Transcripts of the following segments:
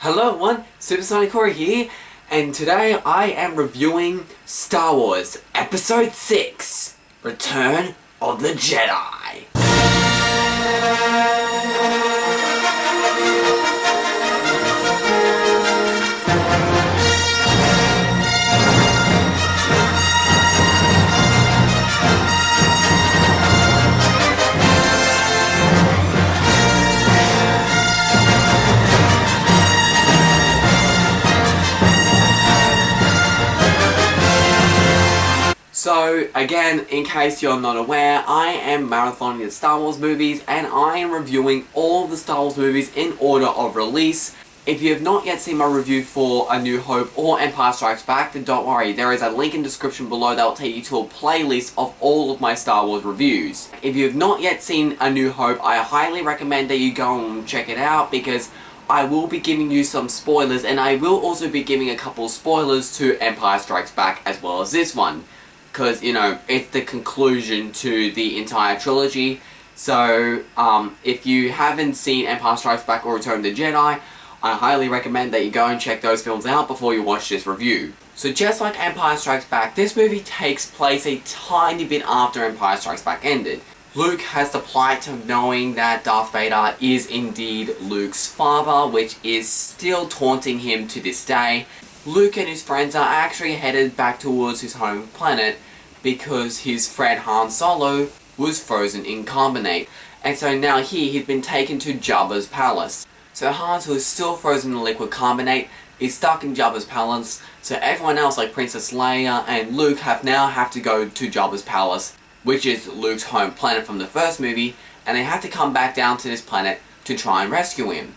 Hello everyone, SuperSonicCorey here, and today I am reviewing Star Wars Episode 6, Return of the Jedi. So, again, in case you're not aware, I am marathoning the Star Wars movies, and I am reviewing all of the Star Wars movies in order of release. If you have not yet seen my review for A New Hope or Empire Strikes Back, then don't worry, there is a link in the description below that will take you to a playlist of all of my Star Wars reviews. If you have not yet seen A New Hope, I highly recommend that you go and check it out, because I will be giving you some spoilers, and I will also be giving a couple of spoilers to Empire Strikes Back as well as this one. Because, you know, it's the conclusion to the entire trilogy. So, if you haven't seen Empire Strikes Back or Return of the Jedi, I highly recommend that you go and check those films out before you watch this review. So just like Empire Strikes Back, this movie takes place a tiny bit after Empire Strikes Back ended. Luke has the plight of knowing that Darth Vader is indeed Luke's father, which is still taunting him to this day. Luke and his friends are actually headed back towards his home planet because his friend Han Solo was frozen in carbonate. And so now he's been taken to Jabba's palace. So Han, who is still frozen in liquid carbonate, is stuck in Jabba's palace. So everyone else, like Princess Leia and Luke, have to go to Jabba's palace, which is Luke's home planet from the first movie, and they have to come back down to this planet to try and rescue him.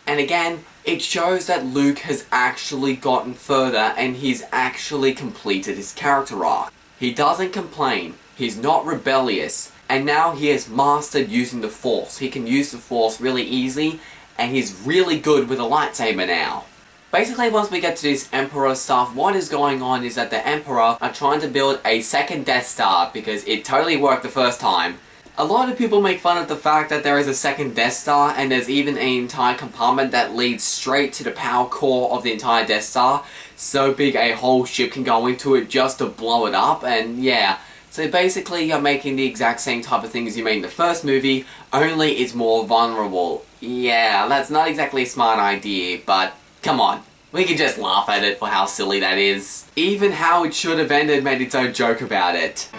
And again, it shows that Luke has actually gotten further and he's actually completed his character arc. He doesn't complain, he's not rebellious, and now he has mastered using the Force. He can use the Force really easily, and he's really good with a lightsaber now. Basically, once we get to this Emperor stuff, what is going on is that the Emperor are trying to build a second Death Star because it totally worked the first time. A lot of people make fun of the fact that there is a second Death Star, and there's even an entire compartment that leads straight to the power core of the entire Death Star, so big a whole ship can go into it just to blow it up, and yeah. So basically you're making the exact same type of thing as you made in the first movie, only it's more vulnerable. Yeah, that's not exactly a smart idea, but come on. We can just laugh at it for how silly that is. Even how it should have ended made its own joke about it.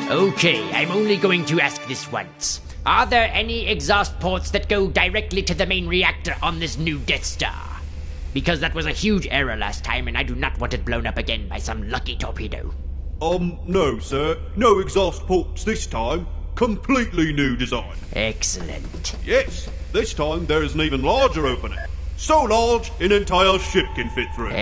Okay, I'm only going to ask this once. Are there any exhaust ports that go directly to the main reactor on this new Death Star? Because that was a huge error last time, and I do not want it blown up again by some lucky torpedo. No, sir. No exhaust ports this time. Completely new design. Excellent. Yes, this time there is an even larger opening. So large, an entire ship can fit through.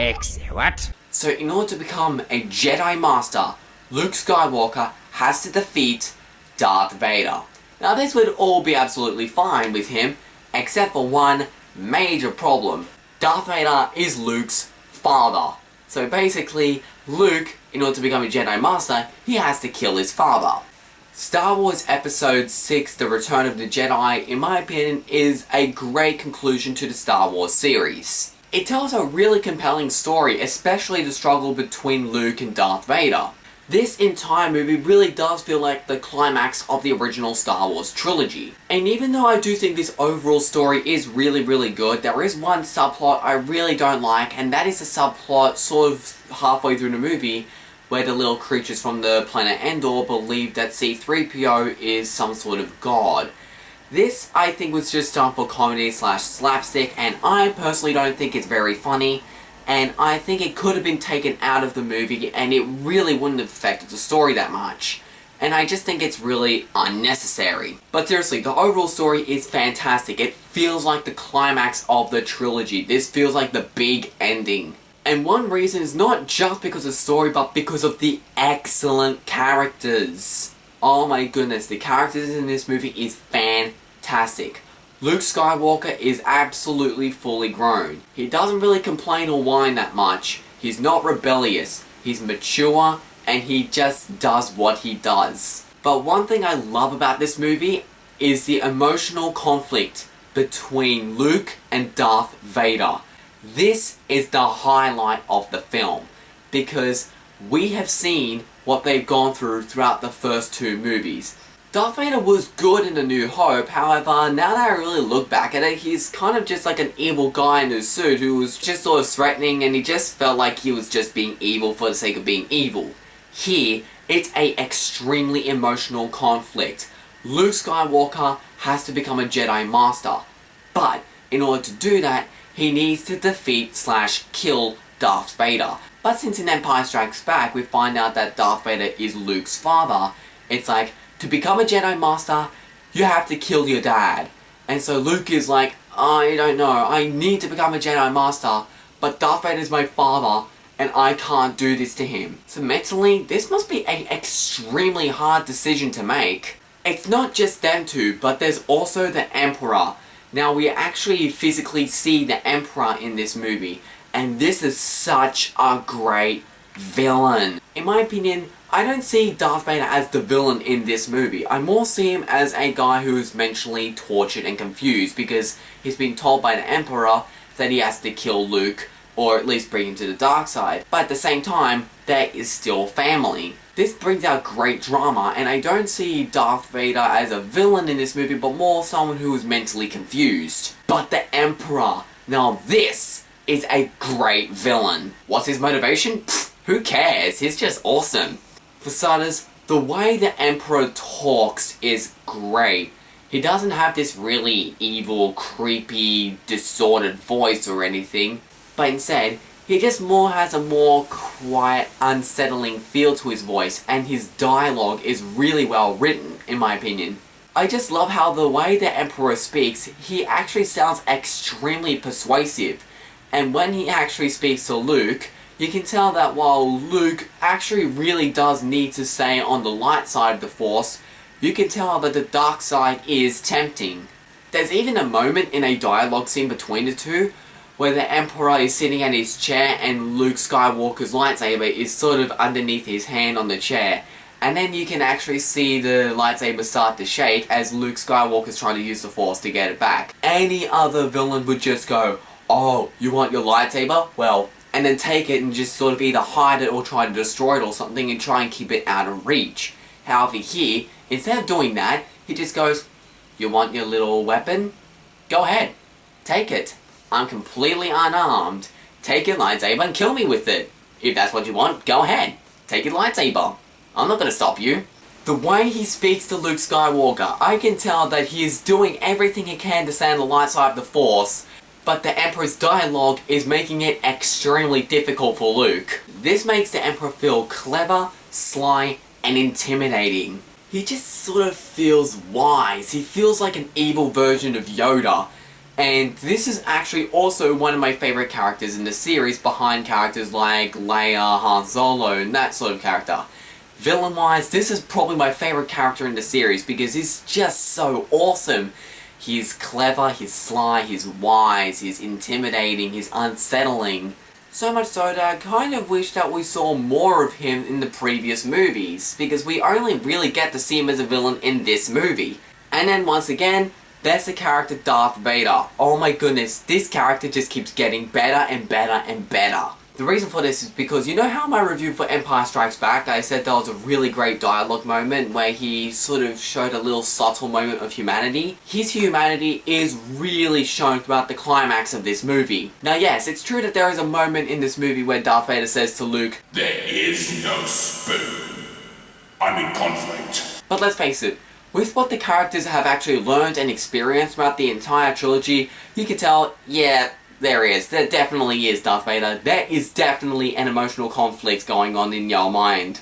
What? So in order to become a Jedi Master, Luke Skywalker has to defeat Darth Vader. Now this would all be absolutely fine with him, except for one major problem. Darth Vader is Luke's father. So basically, Luke, in order to become a Jedi Master, he has to kill his father. Star Wars Episode 6, The Return of the Jedi, in my opinion, is a great conclusion to the Star Wars series. It tells a really compelling story, especially the struggle between Luke and Darth Vader. This entire movie really does feel like the climax of the original Star Wars trilogy. And even though I do think this overall story is really good, there is one subplot I really don't like, and that is the subplot sort of halfway through the movie where the little creatures from the planet Endor believe that C-3PO is some sort of god. This, I think, was just done for comedy / slapstick, and I personally don't think it's very funny. And I think it could have been taken out of the movie and it really wouldn't have affected the story that much. And I just think it's really unnecessary. But seriously, the overall story is fantastic. It feels like the climax of the trilogy. This feels like the big ending. And one reason is not just because of the story, but because of the excellent characters. Oh my goodness, the characters in this movie is fantastic. Luke Skywalker is absolutely fully grown. He doesn't really complain or whine that much. He's not rebellious. He's mature, and he just does what he does. But one thing I love about this movie is the emotional conflict between Luke and Darth Vader. This is the highlight of the film, because we have seen what they've gone through throughout the first two movies. Darth Vader was good in A New Hope, however, now that I really look back at it, he's kind of just like an evil guy in a suit who was just sort of threatening, and he just felt like he was just being evil for the sake of being evil. Here, it's a extremely emotional conflict. Luke Skywalker has to become a Jedi Master, but in order to do that, he needs to defeat/kill Darth Vader. But since in Empire Strikes Back we find out that Darth Vader is Luke's father, it's like, to become a Jedi Master, you have to kill your dad. And so Luke is like, I don't know, I need to become a Jedi Master, but Darth Vader is my father, and I can't do this to him. So mentally, this must be an extremely hard decision to make. It's not just them two, but there's also the Emperor. Now, we actually physically see the Emperor in this movie, and this is such a great villain. In my opinion, I don't see Darth Vader as the villain in this movie. I more see him as a guy who is mentally tortured and confused because he's been told by the Emperor that he has to kill Luke, or at least bring him to the dark side. But at the same time, there is still family. This brings out great drama, and I don't see Darth Vader as a villain in this movie, but more someone who is mentally confused. But the Emperor, now this is a great villain. What's his motivation? Pfft, who cares? He's just awesome. For starters, the way the Emperor talks is great. He doesn't have this really evil, creepy, distorted voice or anything, but instead, he just has a more quiet, unsettling feel to his voice, and his dialogue is really well written, in my opinion. I just love how the way the Emperor speaks, he actually sounds extremely persuasive. And when he actually speaks to Luke, you can tell that while Luke actually really does need to stay on the light side of the Force, you can tell that the dark side is tempting. There's even a moment in a dialogue scene between the two where the Emperor is sitting at his chair and Luke Skywalker's lightsaber is sort of underneath his hand on the chair. And then you can actually see the lightsaber start to shake as Luke Skywalker's trying to use the Force to get it back. Any other villain would just go, "Oh, you want your lightsaber? Well," and then take it and just sort of either hide it or try to destroy it or something and try and keep it out of reach. However here, instead of doing that, he just goes, "You want your little weapon? Go ahead. Take it. I'm completely unarmed. Take your lightsaber and kill me with it. If that's what you want, go ahead. Take your lightsaber. I'm not gonna stop you." The way he speaks to Luke Skywalker, I can tell that he is doing everything he can to stay on the light side of the Force, but the Emperor's dialogue is making it extremely difficult for Luke. This makes the Emperor feel clever, sly, and intimidating. He just sort of feels wise. He feels like an evil version of Yoda. And this is actually also one of my favorite characters in the series, behind characters like Leia, Han Solo, and that sort of character. Villain-wise, this is probably my favorite character in the series because he's just so awesome. He's clever, he's sly, he's wise, he's intimidating, he's unsettling. So much so that I kind of wish that we saw more of him in the previous movies, because we only really get to see him as a villain in this movie. And then once again, there's the character Darth Vader. Oh my goodness, this character just keeps getting better and better and better. The reason for this is because, you know how in my review for Empire Strikes Back I said there was a really great dialogue moment where he sort of showed a little subtle moment of humanity? His humanity is really shown throughout the climax of this movie. Now yes, it's true that there is a moment in this movie where Darth Vader says to Luke, "There is no spoon. I'm in conflict." But let's face it, with what the characters have actually learned and experienced throughout the entire trilogy, you can tell, yeah, there is. There definitely is Darth Vader. There is definitely an emotional conflict going on in your mind.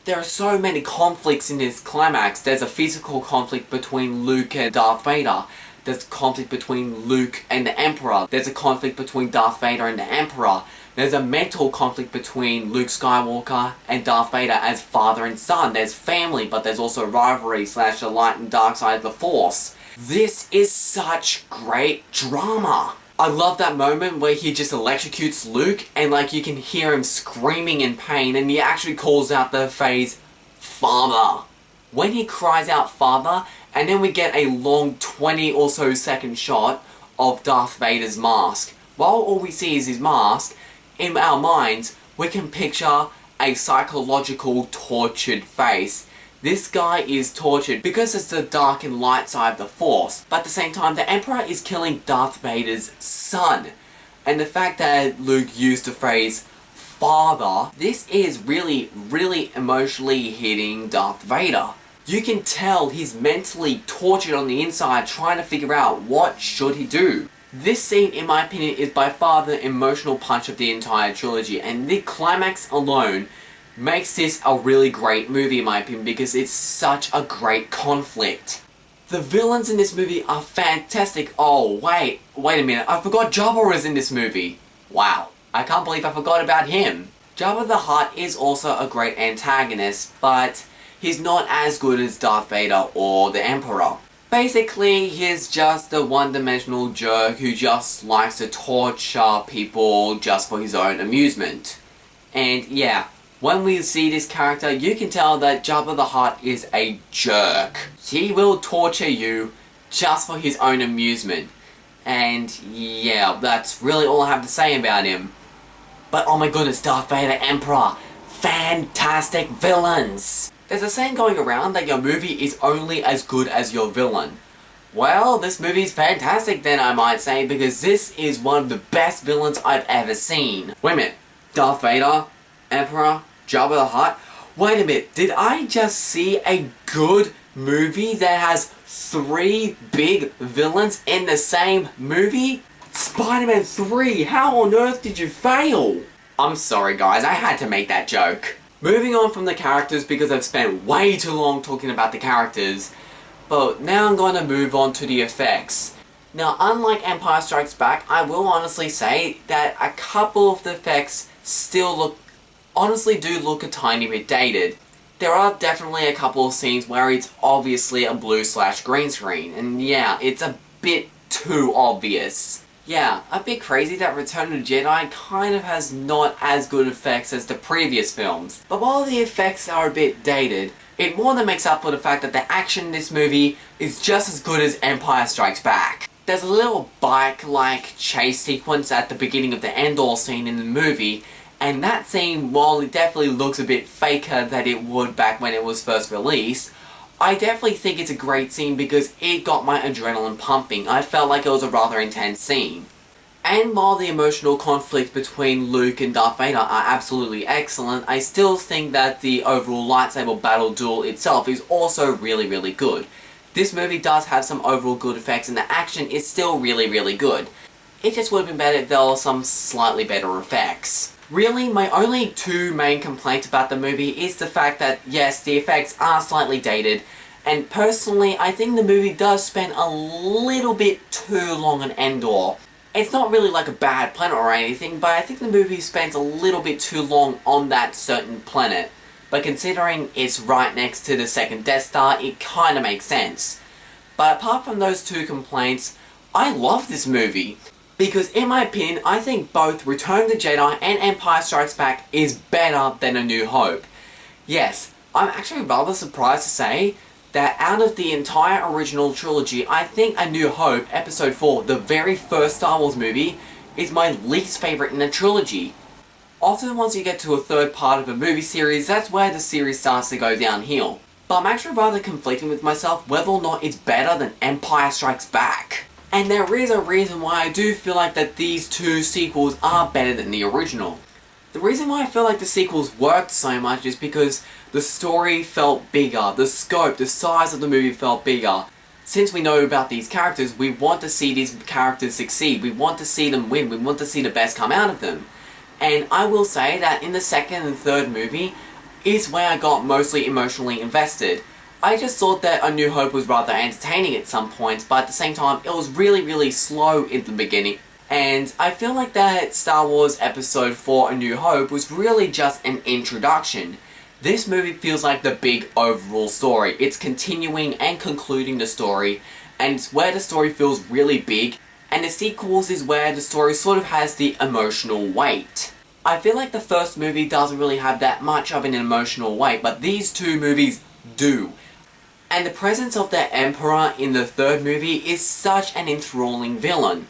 There are so many conflicts in this climax. There's a physical conflict between Luke and Darth Vader. There's a conflict between Luke and the Emperor. There's a conflict between Darth Vader and the Emperor. There's a mental conflict between Luke Skywalker and Darth Vader as father and son. There's family, but there's also rivalry / the light and dark side of the Force. This is such great drama. I love that moment where he just electrocutes Luke and like you can hear him screaming in pain, and he actually calls out the phrase, "Father." When he cries out "Father," and then we get a long 20 or so second shot of Darth Vader's mask. While all we see is his mask, in our minds, we can picture a psychological tortured face. This guy is tortured because it's the dark and light side of the Force, but at the same time, the Emperor is killing Darth Vader's son. And the fact that Luke used the phrase, father, this is really emotionally hitting Darth Vader. You can tell he's mentally tortured on the inside trying to figure out what should he do. This scene, in my opinion, is by far the emotional punch of the entire trilogy, and the climax alone makes this a really great movie in my opinion because it's such a great conflict. The villains in this movie are fantastic. Oh, wait a minute, I forgot Jabba is in this movie. Wow, I can't believe I forgot about him. Jabba the Hutt is also a great antagonist, but he's not as good as Darth Vader or the Emperor. Basically, he's just a one-dimensional jerk who just likes to torture people just for his own amusement. And yeah, when we see this character, you can tell that Jabba the Hutt is a jerk. He will torture you just for his own amusement. And yeah, that's really all I have to say about him. But oh my goodness, Darth Vader, Emperor, fantastic villains! There's a saying going around that your movie is only as good as your villain. Well, this movie's fantastic then, I might say, because this is one of the best villains I've ever seen. Wait a minute, Darth Vader, Emperor, Jabba the Hutt? Wait a minute, did I just see a good movie that has 3 big villains in the same movie? Spider-Man 3, how on earth did you fail? I'm sorry guys, I had to make that joke. Moving on from the characters because I've spent way too long talking about the characters, but now I'm going to move on to the effects. Now, unlike Empire Strikes Back, I will honestly say that a couple of the effects still honestly do look a tiny bit dated. There are definitely a couple of scenes where it's obviously a blue/green screen, and yeah, it's a bit too obvious. Yeah, a bit crazy that Return of the Jedi kind of has not as good effects as the previous films. But while the effects are a bit dated, it more than makes up for the fact that the action in this movie is just as good as Empire Strikes Back. There's a little bike-like chase sequence at the beginning of the Endor scene in the movie, and that scene, while it definitely looks a bit faker than it would back when it was first released, I definitely think it's a great scene because it got my adrenaline pumping. I felt like it was a rather intense scene. And while the emotional conflict between Luke and Darth Vader are absolutely excellent, I still think that the overall lightsaber battle duel itself is also really good. This movie does have some overall good effects and the action is still really good. It just would have been better if there were some slightly better effects. Really, my only 2 main complaints about the movie is the fact that, yes, the effects are slightly dated, and personally, I think the movie does spend a little bit too long on Endor. It's not really like a bad planet or anything, but I think the movie spends a little bit too long on that certain planet. But considering it's right next to the second Death Star, it kinda makes sense. But apart from those 2 complaints, I love this movie. Because in my opinion, I think both Return of the Jedi and Empire Strikes Back is better than A New Hope. Yes, I'm actually rather surprised to say that out of the entire original trilogy, I think A New Hope, Episode 4, the very first Star Wars movie, is my least favourite in the trilogy. Often once you get to a third part of a movie series, that's where the series starts to go downhill. But I'm actually rather conflicting with myself whether or not it's better than Empire Strikes Back. And there is a reason why I do feel like that these 2 sequels are better than the original. The reason why I feel like the sequels worked so much is because the story felt bigger, the scope, the size of the movie felt bigger. Since we know about these characters, we want to see these characters succeed, we want to see them win, we want to see the best come out of them. And I will say that in the second and third movie is where I got mostly emotionally invested. I just thought that A New Hope was rather entertaining at some points, but at the same time, it was really slow in the beginning. And I feel like that Star Wars Episode 4 A New Hope was really just an introduction. This movie feels like the big overall story. It's continuing and concluding the story, and it's where the story feels really big, and the sequels is where the story sort of has the emotional weight. I feel like the first movie doesn't really have that much of an emotional weight, but these 2 movies do. And the presence of the Emperor in the third movie is such an enthralling villain.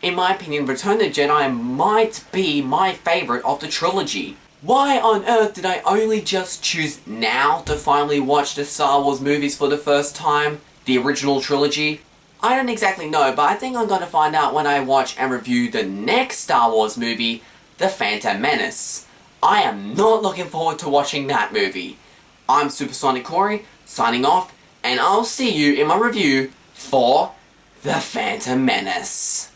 In my opinion, Return of the Jedi might be my favourite of the trilogy. Why on earth did I only just choose now to finally watch the Star Wars movies for the first time? The original trilogy? I don't exactly know, but I think I'm gonna find out when I watch and review the next Star Wars movie, The Phantom Menace. I am not looking forward to watching that movie. I'm SuperSonicCorey, signing off, and I'll see you in my review for The Phantom Menace.